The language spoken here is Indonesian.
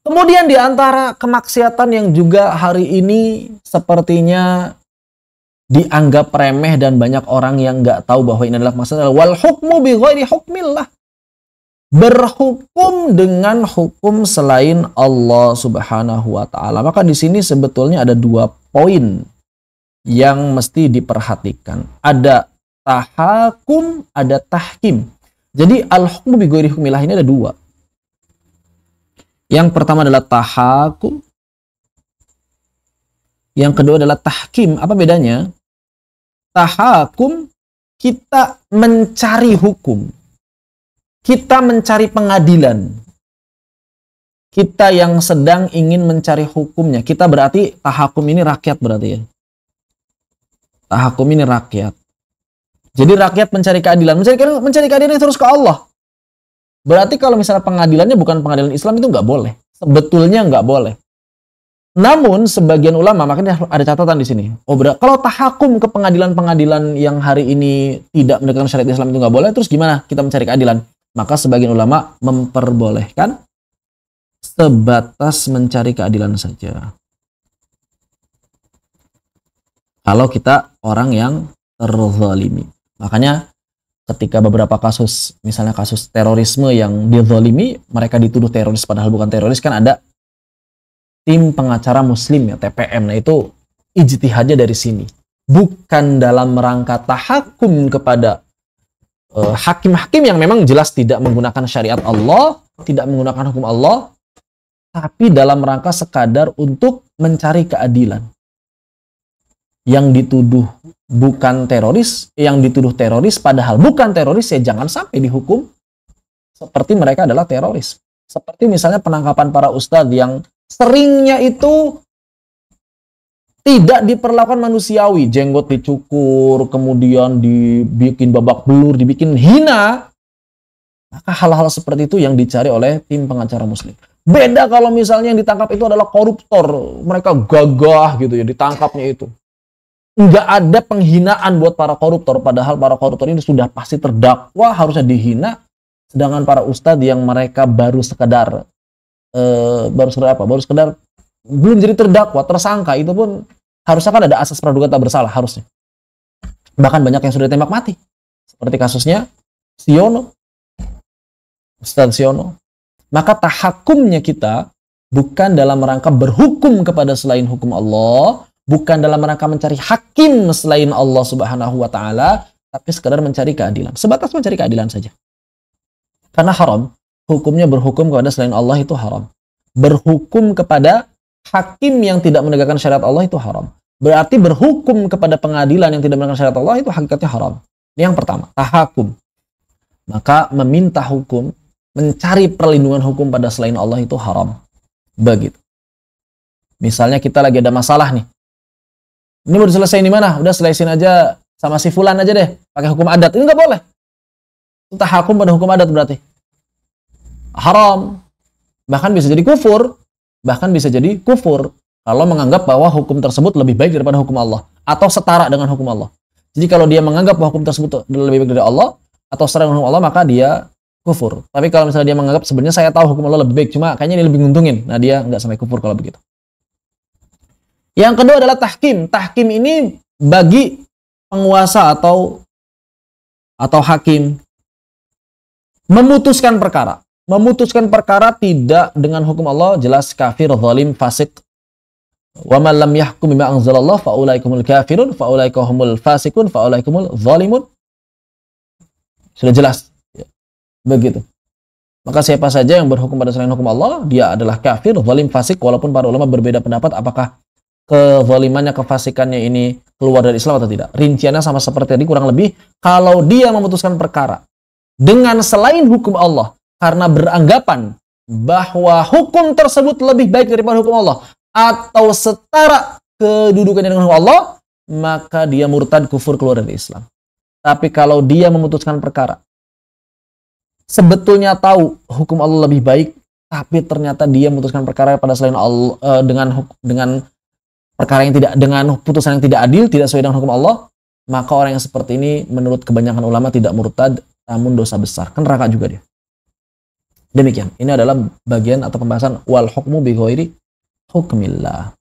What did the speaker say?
Kemudian di antara kemaksiatan yang juga hari ini sepertinya dianggap remeh dan banyak orang yang nggak tahu bahwa ini adalah masalah, wal hukmu bi ghairi hukmillah. Berhukum dengan hukum selain Allah Subhanahu wa taala. Maka di sini sebetulnya ada 2 poin yang mesti diperhatikan. Ada tahakum, ada tahkim. Jadi al-hukmu bi ghairi hukmillah ini ada 2. Yang pertama adalah tahakum. Yang kedua adalah tahkim. Apa bedanya? Tahakum, kita mencari hukum. Kita mencari pengadilan. Kita yang sedang ingin mencari hukumnya. Kita berarti tahakum ini rakyat berarti ya. Tahakum ini rakyat. Jadi rakyat mencari keadilan. Mencari keadilan itu harus ke Allah. Berarti kalau misalnya pengadilannya bukan pengadilan Islam itu nggak boleh. Sebetulnya nggak boleh. Namun sebagian ulama, makanya ada catatan di sini. Kalau tahakum ke pengadilan-pengadilan yang hari ini tidak mendekatkan syariat Islam itu nggak boleh, terus gimana kita mencari keadilan? Maka sebagian ulama memperbolehkan sebatas mencari keadilan saja. Kalau kita orang yang terzalimi. Makanya ketika beberapa kasus, misalnya kasus terorisme yang dizalimi, mereka dituduh teroris padahal bukan teroris, kan ada tim pengacara muslim ya, TPM. Nah itu ijtihadnya dari sini. Bukan dalam rangka tahakum kepada hakim-hakim yang memang jelas tidak menggunakan syariat Allah, tidak menggunakan hukum Allah, tapi dalam rangka sekadar untuk mencari keadilan. Yang dituduh bukan teroris, yang dituduh teroris padahal bukan teroris, ya jangan sampai dihukum seperti mereka adalah teroris. Seperti misalnya penangkapan para ustadz yang seringnya itu tidak diperlakukan manusiawi, jenggot dicukur, kemudian dibikin babak belur, dibikin hina. Maka hal-hal seperti itu yang dicari oleh tim pengacara muslim. Beda kalau misalnya yang ditangkap itu adalah koruptor, mereka gagah gitu ya ditangkapnya itu. Nggak ada penghinaan buat para koruptor, padahal para koruptor ini sudah pasti terdakwa, harusnya dihina. Sedangkan para ustadz yang mereka baru sekedar belum jadi terdakwa, tersangka, itu pun harusnya kan ada asas praduga tak bersalah harusnya. Bahkan banyak yang sudah ditembak mati. Seperti kasusnya Siono. Ustadz Siono. Maka tahakumnya kita bukan dalam rangka berhukum kepada selain hukum Allah, bukan dalam rangka mencari hakim selain Allah Subhanahu wa taala, tapi sekadar mencari keadilan. Sebatas mencari keadilan saja. Karena haram, hukumnya berhukum kepada selain Allah itu haram. Berhukum kepada hakim yang tidak menegakkan syariat Allah itu haram. Berarti berhukum kepada pengadilan yang tidak menegakkan syariat Allah itu hakikatnya haram. Ini yang pertama, tahakum. Maka meminta hukum, mencari perlindungan hukum pada selain Allah itu haram. Begitu. Misalnya kita lagi ada masalah nih. Ini mau diselesaikan di mana? Udah selesaiin aja sama si fulan aja deh, pakai hukum adat. Ini nggak boleh. Itu tahakum pada hukum adat berarti haram. Bahkan bisa jadi kufur. Bahkan bisa jadi kufur kalau menganggap bahwa hukum tersebut lebih baik daripada hukum Allah atau setara dengan hukum Allah. Jadi kalau dia menganggap bahwa hukum tersebut lebih baik dari Allah atau setara dengan hukum Allah, maka dia kufur. Tapi kalau misalnya dia menganggap sebenarnya saya tahu hukum Allah lebih baik, cuma kayaknya ini lebih nguntungin, nah dia nggak sampai kufur kalau begitu. Yang kedua adalah tahkim. Tahkim ini bagi penguasa atau hakim memutuskan perkara. Memutuskan perkara tidak dengan hukum Allah, jelas kafir, zalim, fasik. Wa man lam yahkum bima anzalallah fa ulaikumul kafirun fa ulaikumul fasikun fa ulaikumul zalimun. Sudah jelas. Ya. Begitu. Maka siapa saja yang berhukum pada selain hukum Allah, dia adalah kafir, zalim, fasik, walaupun para ulama berbeda pendapat apakah kezalimannya, kefasikannya ini keluar dari Islam atau tidak. Rinciannya sama seperti tadi kurang lebih, kalau dia memutuskan perkara dengan selain hukum Allah karena beranggapan bahwa hukum tersebut lebih baik daripada hukum Allah atau setara kedudukannya dengan hukum Allah, maka dia murtad, kufur, keluar dari Islam. Tapi kalau dia memutuskan perkara sebetulnya tahu hukum Allah lebih baik, tapi ternyata dia memutuskan perkara pada selain Allah dengan perkara yang tidak, dengan putusan yang tidak adil, tidak sesuai dengan hukum Allah, maka orang yang seperti ini menurut kebanyakan ulama tidak murtad, namun dosa besar, kan neraka juga dia. Demikian. Ini adalah bagian atau pembahasan wal hukmu bi ghairi hukmillah.